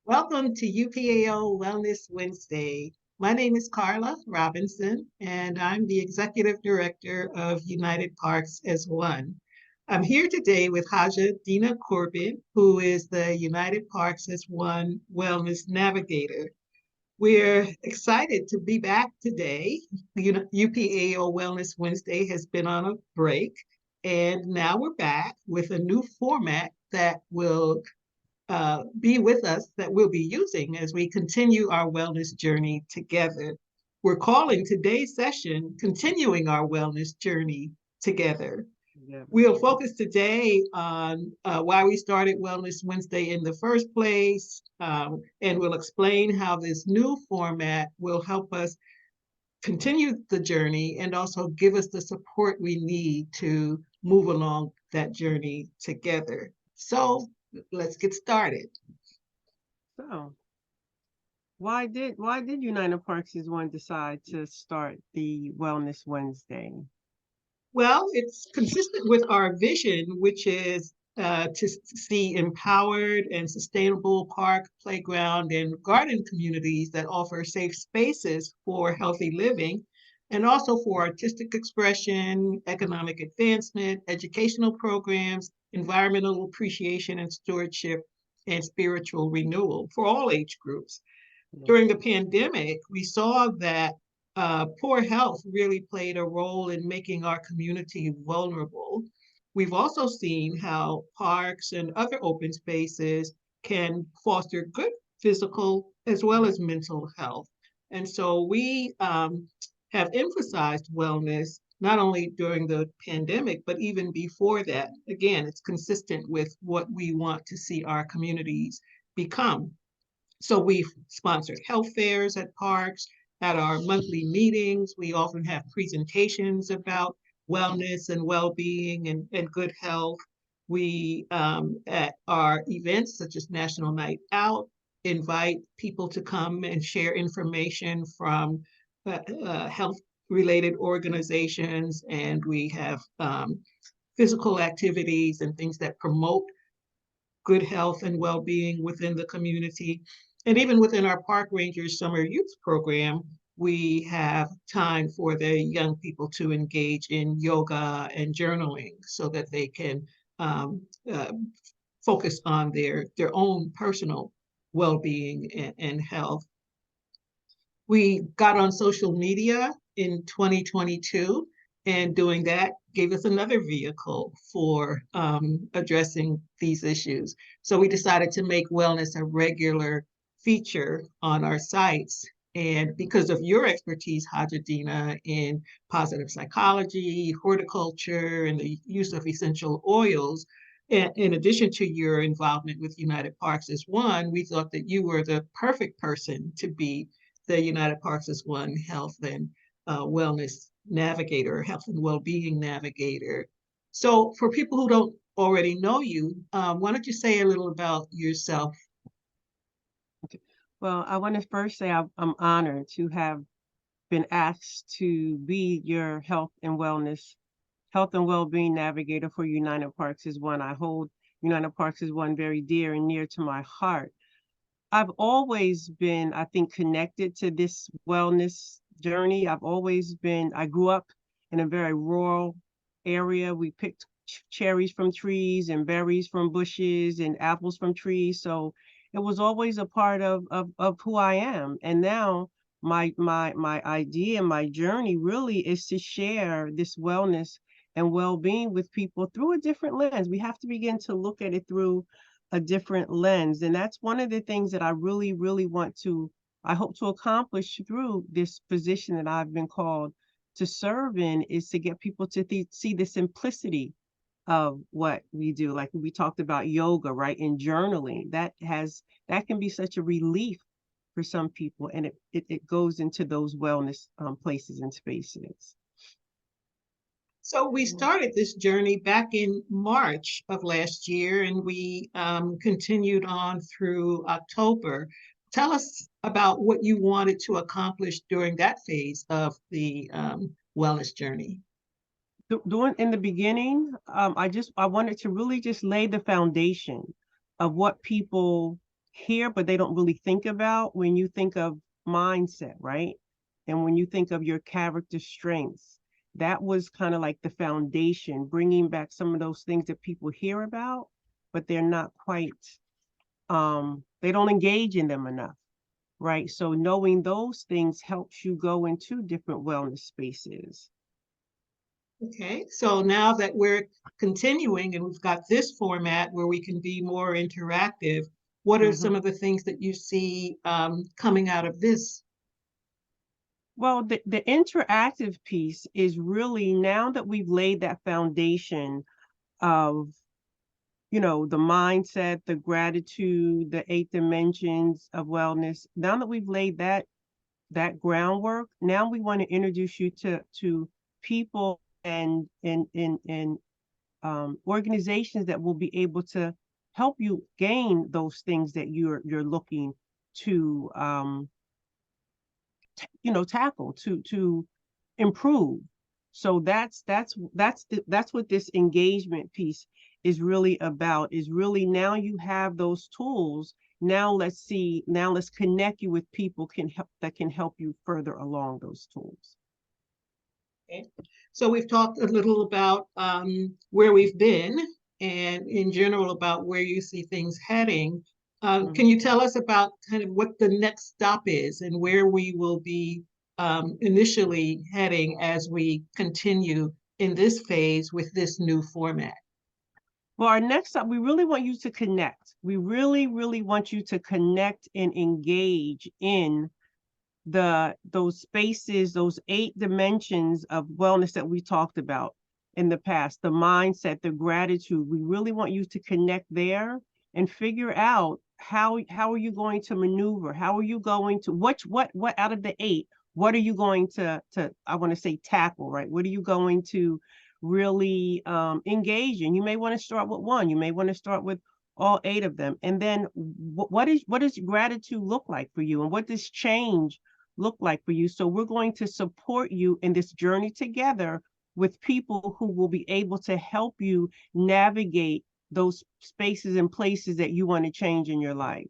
Welcome to UPAO Wellness Wednesday. My name is Carla Robinson, and I'm the Executive Director of United Parks as One. I'm here today with Hajjah Dena Corbin, who is the United Parks as One Wellness Navigator. We're excited to be back today. UPAO Wellness Wednesday has been on a break, and now we're back with a new format that will be with us that we'll be using as we continue our wellness journey together. We're calling today's session Continuing Our Wellness Journey Together. Yeah. We'll focus today on why we started Wellness Wednesday in the first place, and we'll explain how this new format will help us continue the journey and also give us the support we need to move along that journey together. So let's get started. So, why did United Parks is one decide to start the Wellness Wednesday? Well, it's consistent with our vision, which is to see empowered and sustainable park, playground, and garden communities that offer safe spaces for healthy living and also for artistic expression, economic advancement, educational programs, environmental appreciation and stewardship, and spiritual renewal for all age groups. Yeah. During the pandemic, we saw that poor health really played a role in making our community vulnerable. We've also seen how parks and other open spaces can foster good physical as well as mental health. And so we have emphasized wellness not only during the pandemic, but even before that. Again, it's consistent with what we want to see our communities become. So we've sponsored health fairs at parks. At our monthly meetings, we often have presentations about wellness and well-being and good health. We, at our events such as National Night Out, invite people to come and share information from health-related organizations, and we have physical activities and things that promote good health and well-being within the community. And even within our Park Rangers Summer Youth Program, we have time for the young people to engage in yoga and journaling so that they can um, uh, focus on their own personal well-being and health. We got on social media in 2022, and doing that gave us another vehicle for addressing these issues. So we decided to make wellness a regular feature on our sites. And because of your expertise, Hajjah, in positive psychology, horticulture, and the use of essential oils, in addition to your involvement with United Parks as One, we thought that you were the perfect person to be the United Parks as One health and wellness navigator, health and well-being navigator. So for people who don't already know you, why don't you say a little about yourself? Well, I want to first say I'm honored to have been asked to be your health and well-being navigator for United Parks is one. I hold United Parks is one very dear and near to my heart. I've always been, I think, connected to this wellness journey. I grew up in a very rural area. We picked cherries from trees and berries from bushes and apples from trees. So it was always a part of who I am. And now my idea and my journey really is to share this wellness and well-being with people through a different lens. We have to begin to look at it through a different lens. And that's one of the things that I really, really I hope to accomplish through this position that I've been called to serve in, is to get people to see the simplicity of what we do. Like we talked about yoga, right? And journaling, that can be such a relief for some people. And it goes into those wellness places and spaces. So we Mhm. started this journey back in March of last year, and we continued on through October. Tell us about what you wanted to accomplish during that phase of the wellness journey. Doing in the beginning, I wanted to really just lay the foundation of what people hear, but they don't really think about when you think of mindset, right? And when you think of your character strengths, that was kind of like the foundation, bringing back some of those things that people hear about, but they're not quite, they don't engage in them enough, right? So knowing those things helps you go into different wellness spaces. Okay, so now that we're continuing and we've got this format where we can be more interactive, what are some Mhm. of the things that you see coming out of this? Well, the interactive piece is really, now that we've laid that foundation of, the mindset, the gratitude, the 8 dimensions of wellness. Now that we've laid that groundwork, now we want to introduce you to people and organizations that will be able to help you gain those things that you're looking to tackle, to improve. So that's what this engagement piece is really about, is really, now you have those tools. Now let's connect you with people that can help you further along those tools. Okay. So we've talked a little about where we've been and in general about where you see things heading. Can Mhm. you tell us about kind of what the next stop is and where we will be initially heading as we continue in this phase with this new format? Well, our next up, we really want you to connect. We really, really want you to connect and engage in those spaces, those 8 dimensions of wellness that we talked about in the past, the mindset, the gratitude. We really want you to connect there and figure out how are you going to maneuver? How are you going to, what out of the 8, what are you going to I want to say tackle, right? What are you going to really engage in? You may want to start with one, you may want to start with all 8 of them. And then what does gratitude look like for you? And what does change look like for you? So we're going to support you in this journey together with people who will be able to help you navigate those spaces and places that you want to change in your life.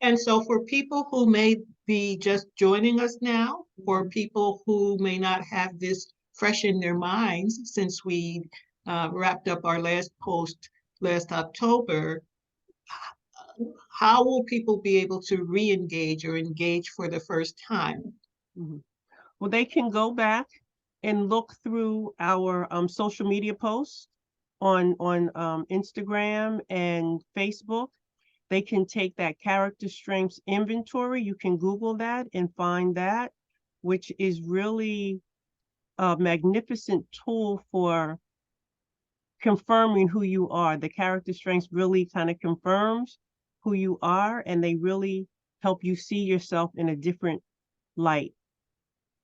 And so for people who may be just joining us now, or people who may not have this fresh in their minds since we wrapped up our last post last October, how will people be able to re-engage or engage for the first time? Mhm. Well, they can go back and look through our social media posts on Instagram and Facebook. They can take that character strengths inventory. You can Google that and find that, which is really a magnificent tool for confirming who you are. The character strengths really kind of confirms who you are, and they really help you see yourself in a different light.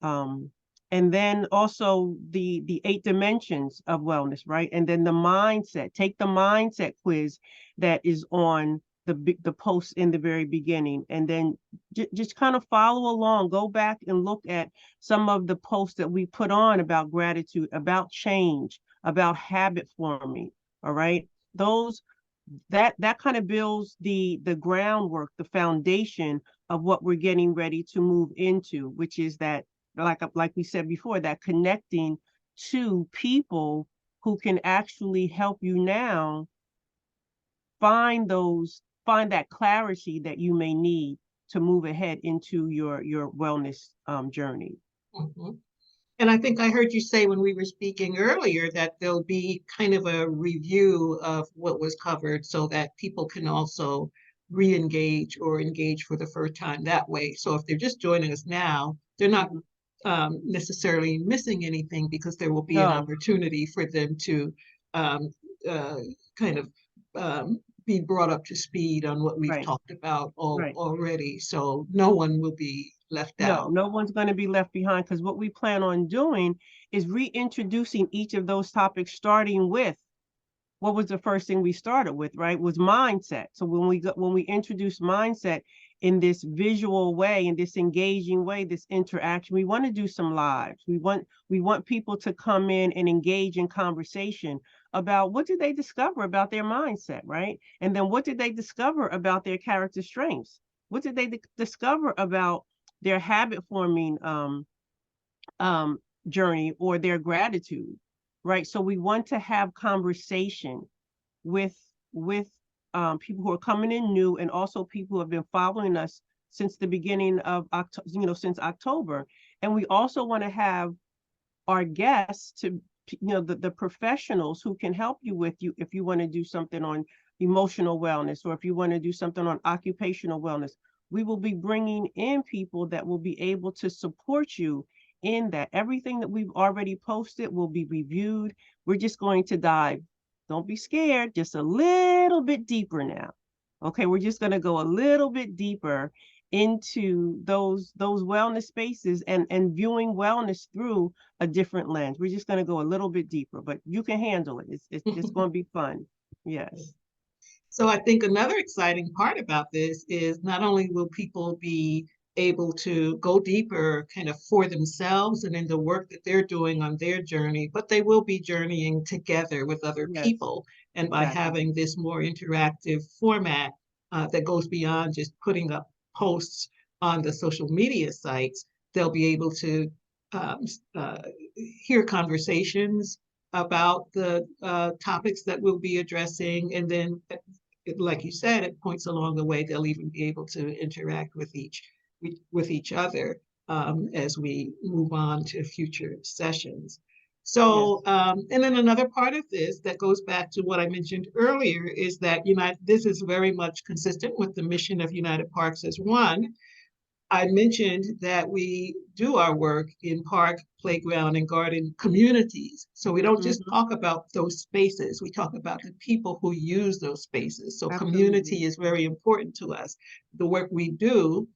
Um, and then also the 8 dimensions of wellness, right? And then the mindset. Take the mindset quiz that is on the post in the very beginning, and then just kind of follow along. Go back and look at some of the posts that we put on about gratitude, about change, about habit forming. All right, those that kind of builds the groundwork, the foundation of what we're getting ready to move into, which is that, like we said before, that connecting to people who can actually help you now find that clarity that you may need to move ahead into your wellness journey. Mhm. And I think I heard you say when we were speaking earlier that there'll be kind of a review of what was covered so that people can also re-engage or engage for the first time that way. So if they're just joining us now, they're not Mhm. necessarily missing anything because there will be an No, opportunity for them to um, uh, kind of be brought up to speed on what we've right, talked about right. already. So no one will be left No, out. no one's going to be left behind, because what we plan on doing is reintroducing each of those topics, starting with what was the first thing we started with, right? Was mindset. So when we introduce mindset in this visual way, in this engaging way, this interaction, we want to do some lives. We want people to come in and engage in conversation about what did they discover about their mindset, right? And then what did they discover about their character strengths? What did they discover about their habit forming um, journey or their gratitude, right? So we want to have conversation with with people who are coming in new, and also people who have been following us since the beginning of October, since October. And we also want to have our guests to, the professionals who can help you with you if you want to do something on emotional wellness, or if you want to do something on occupational wellness. We will be bringing in people that will be able to support you in that. Everything that we've already posted will be reviewed. We're just going to dive, don't be scared, just a little bit deeper now. Okay, we're just going to go a little bit deeper into those wellness spaces, and viewing wellness through a different lens. We're just going to go a little bit deeper, but you can handle it. It's going to be fun. Yes. So I think another exciting part about this is not only will people be able to go deeper kind of for themselves and in the work that they're doing on their journey, but they will be journeying together with other Yes, people. And by exactly. having this more interactive format that goes beyond just putting up posts on the social media sites, they'll be able to um, uh, hear conversations about the topics that we'll be addressing, and then like you said, at points along the way, they'll even be able to interact with each other as we move on to future sessions. Yes. So, and then another part of this that goes back to what I mentioned earlier is that this is very much consistent with the mission of United Parks as one. I mentioned that we do our work in park, playground, and garden communities. So we don't just Hmm. talk about those spaces, we talk about the people who use those spaces. So Absolutely. community is very important to us. The work we do,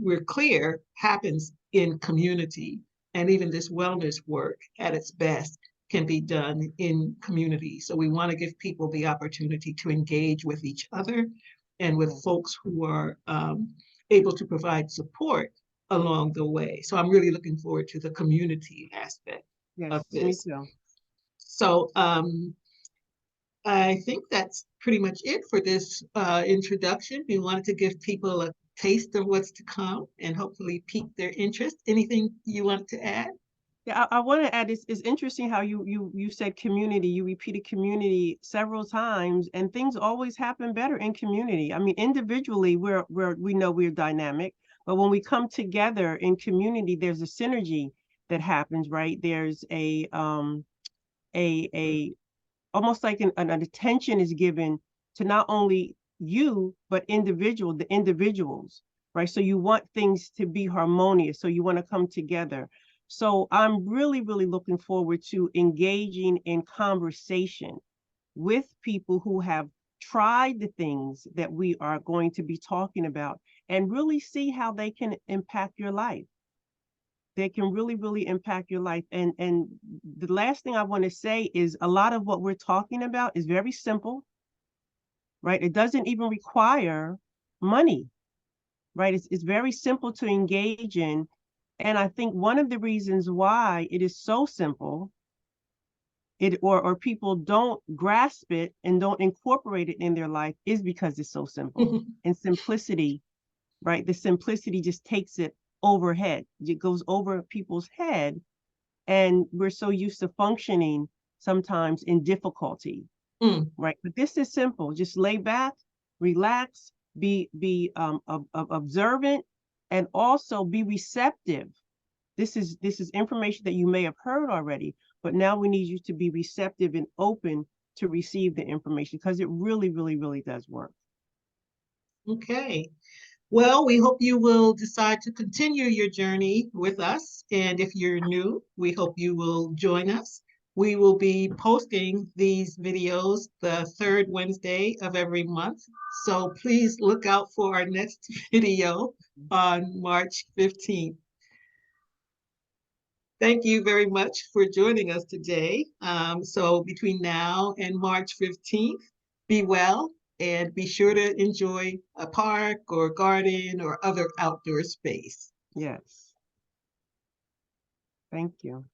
we're clear, happens in community. And even this wellness work at its best can be done in community. So we want to give people the opportunity to engage with each other and with Yes. folks who are able to provide support along the way. So I'm really looking forward to the community aspect of Yes, me this. too. So I think that's pretty much it for this introduction. We wanted to give people a taste of what's to come and hopefully pique their interest. Anything you want to add? Yeah, I want to add, it's interesting how you said community. You repeated community several times, and things always happen better in community. I mean, individually, we know we're dynamic, but when we come together in community, there's a synergy that happens, right? There's a almost like an attention is given to not only you but the individuals, right? So you want things to be harmonious, so you want to come together. So I'm really looking forward to engaging in conversation with people who have tried the things that we are going to be talking about, and really see how they can impact your life. They can really impact your life. And the last thing I want to say is, a lot of what we're talking about is very simple, right? It doesn't even require money, right? It's very simple to engage in. And I think one of the reasons why it is so simple, or people don't grasp it and don't incorporate it in their life, is because it's so simple. And simplicity, right? The simplicity just takes it overhead. It goes over people's head, and we're so used to functioning sometimes in difficulty, Mm. right? But this is simple. Just lay back, relax, be observant, and also be receptive. This is information that you may have heard already, but now we need you to be receptive and open to receive the information, because it really does work. Okay. Well, we hope you will decide to continue your journey with us. And if you're new, we hope you will join us. We will be posting these videos the third Wednesday of every month. So please look out for our next video on March 15th. Thank you very much for joining us today. So between now and March 15th, be well and be sure to enjoy a park or garden or other outdoor space. Yes. Thank you.